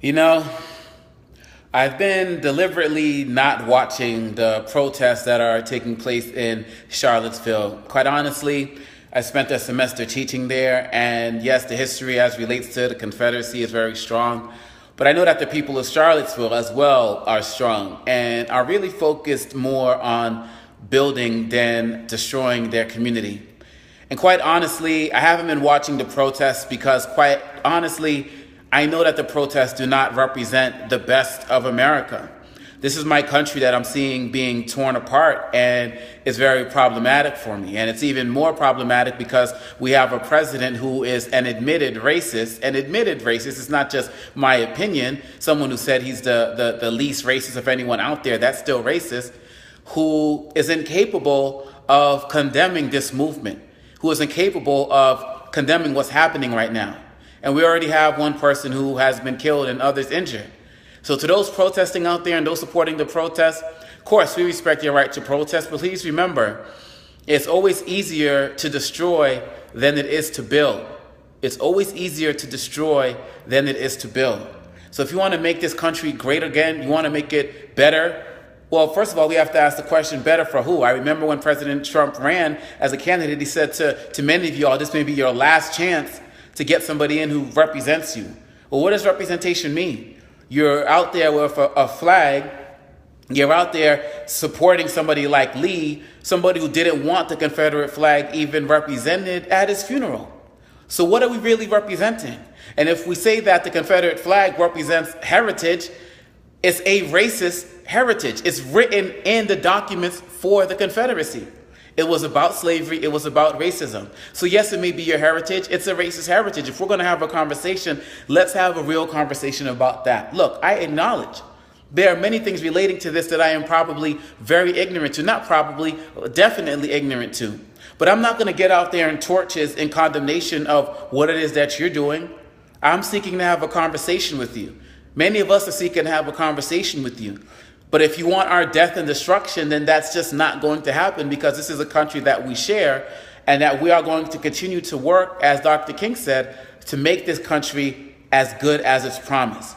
You know, I've been deliberately not watching the protests that are taking place in Charlottesville. Quite honestly, I spent a semester teaching there, and yes, the history as relates to the Confederacy is very strong. But I know that the people of Charlottesville as well are strong and are really focused more on building than destroying their community. And quite honestly, I haven't been watching the protests because quite honestly, I know that the protests do not represent the best of America. This is my country that I'm seeing being torn apart, and it's very problematic for me. And it's even more problematic because we have a president who is an admitted racist. An admitted racist is not just my opinion. Someone who said he's the least racist of anyone out there, that's still racist, who is incapable of condemning this movement, who is incapable of condemning what's happening right now. And we already have one person who has been killed and others injured. So to those protesting out there and those supporting the protest, of course, we respect your right to protest, but please remember, it's always easier to destroy than it is to build. It's always easier to destroy than it is to build. So if you want to make this country great again, you want to make it better, well, first of all, we have to ask the question, better for who? I remember when President Trump ran as a candidate, he said to many of y'all, this may be your last chance to get somebody in who represents you. Well, what does representation mean? You're out there with a flag. You're out there supporting somebody like Lee, somebody who didn't want the Confederate flag even represented at his funeral. So what are we really representing? And if we say that the Confederate flag represents heritage, it's a racist heritage. It's written in the documents for the Confederacy. It was about slavery. It was about racism. So yes, it may be your heritage. It's a racist heritage. If we're going to have a conversation, let's have a real conversation about that. Look, I acknowledge there are many things relating to this that I am probably very ignorant to. Not probably, definitely ignorant to. But I'm not going to get out there in torches in condemnation of what it is that you're doing. I'm seeking to have a conversation with you. Many of us are seeking to have a conversation with you. But if you want our death and destruction, then that's just not going to happen, because this is a country that we share and that we are going to continue to work, as Dr. King said, to make this country as good as its promise.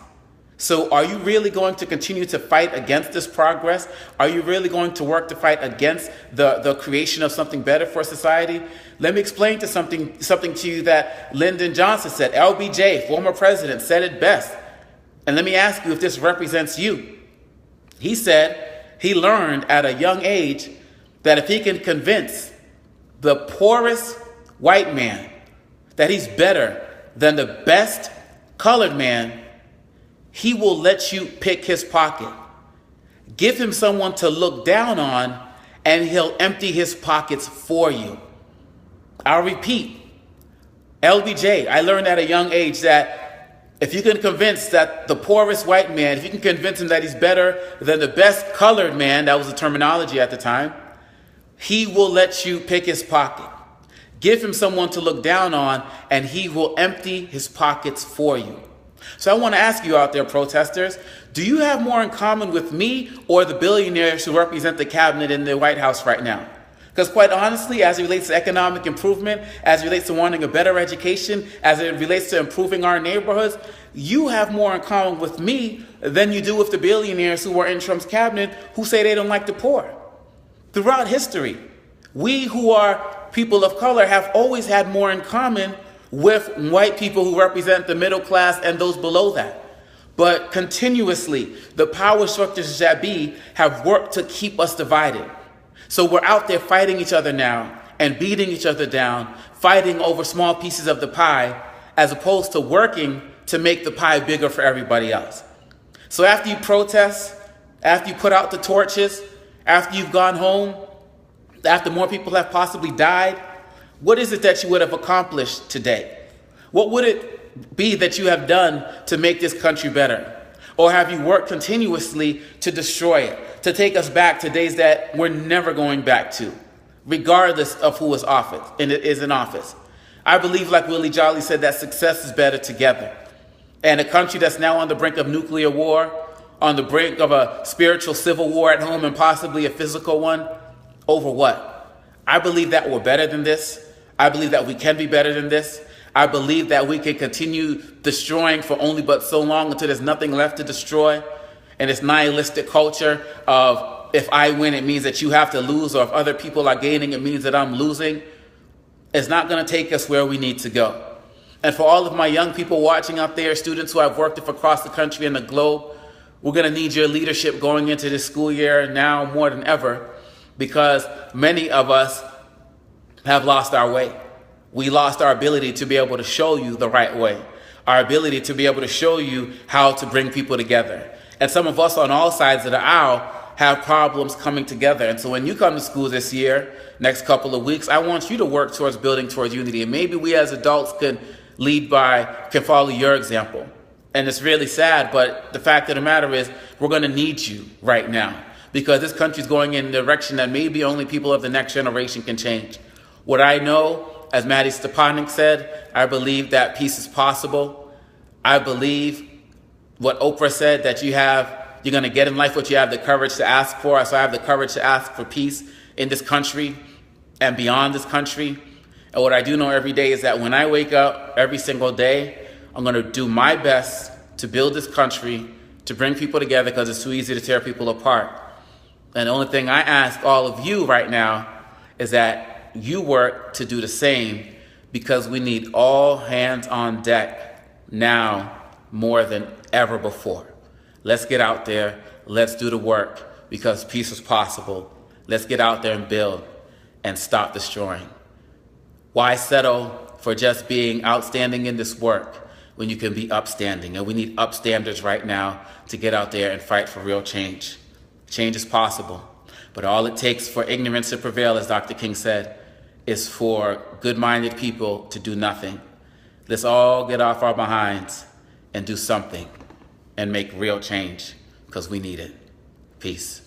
So are you really going to continue to fight against this progress? Are you really going to work to fight against the creation of something better for society? Let me explain something to you that Lyndon Johnson said. LBJ, former president, said it best. And let me ask you if this represents you. He said he learned at a young age that if he can convince the poorest white man that he's better than the best colored man, he will let you pick his pocket. Give him someone to look down on, and he'll empty his pockets for you. I'll repeat. LBJ, I learned at a young age that if you can convince that the poorest white man, if you can convince him that he's better than the best colored man, that was the terminology at the time, he will let you pick his pocket. Give him someone to look down on, and he will empty his pockets for you. So I want to ask you out there, protesters, do you have more in common with me or the billionaires who represent the cabinet in the White House right now? Because quite honestly, as it relates to economic improvement, as it relates to wanting a better education, as it relates to improving our neighborhoods, you have more in common with me than you do with the billionaires who are in Trump's cabinet who say they don't like the poor. Throughout history, we who are people of color have always had more in common with white people who represent the middle class and those below that. But continuously, the power structures that be have worked to keep us divided. So we're out there fighting each other now and beating each other down, fighting over small pieces of the pie, as opposed to working to make the pie bigger for everybody else. So after you protest, after you put out the torches, after you've gone home, after more people have possibly died, what is it that you would have accomplished today? What would it be that you have done to make this country better? Or have you worked continuously to destroy it, to take us back to days that we're never going back to, regardless of who is in office? I believe, like Willie Jolly said, that success is better together. And a country that's now on the brink of nuclear war, on the brink of a spiritual civil war at home and possibly a physical one, over what? I believe that we're better than this. I believe that we can be better than this. I believe that we can continue destroying for only but so long until there's nothing left to destroy. And this nihilistic culture of if I win, it means that you have to lose, or if other people are gaining, it means that I'm losing, is not going to take us where we need to go. And for all of my young people watching out there, students who I've worked with across the country and the globe, we're going to need your leadership going into this school year now more than ever, because many of us have lost our way. We lost our ability to be able to show you the right way, our ability to be able to show you how to bring people together. And some of us on all sides of the aisle have problems coming together. And so when you come to school this year, next couple of weeks, I want you to work towards building towards unity. And maybe we as adults can follow your example. And it's really sad, but the fact of the matter is we're going to need you right now, because this country is going in a direction that maybe only people of the next generation can change. What I know, as Maddie Stepanek said, I believe that peace is possible. I believe what Oprah said, that you're going to get in life what you have the courage to ask for. So I have the courage to ask for peace in this country and beyond this country. And what I do know every day is that when I wake up every single day, I'm going to do my best to build this country, to bring people together, because it's too easy to tear people apart. And the only thing I ask all of you right now is that you work to do the same, because we need all hands on deck now more than ever before. Let's get out there. Let's do the work, because peace is possible. Let's get out there and build and stop destroying. Why settle for just being outstanding in this work when you can be upstanding? And we need upstanders right now to get out there and fight for real change. Change is possible, but all it takes for ignorance to prevail, as Dr. King said, is for good-minded people to do nothing. Let's all get off our behinds and do something and make real change, because we need it. Peace.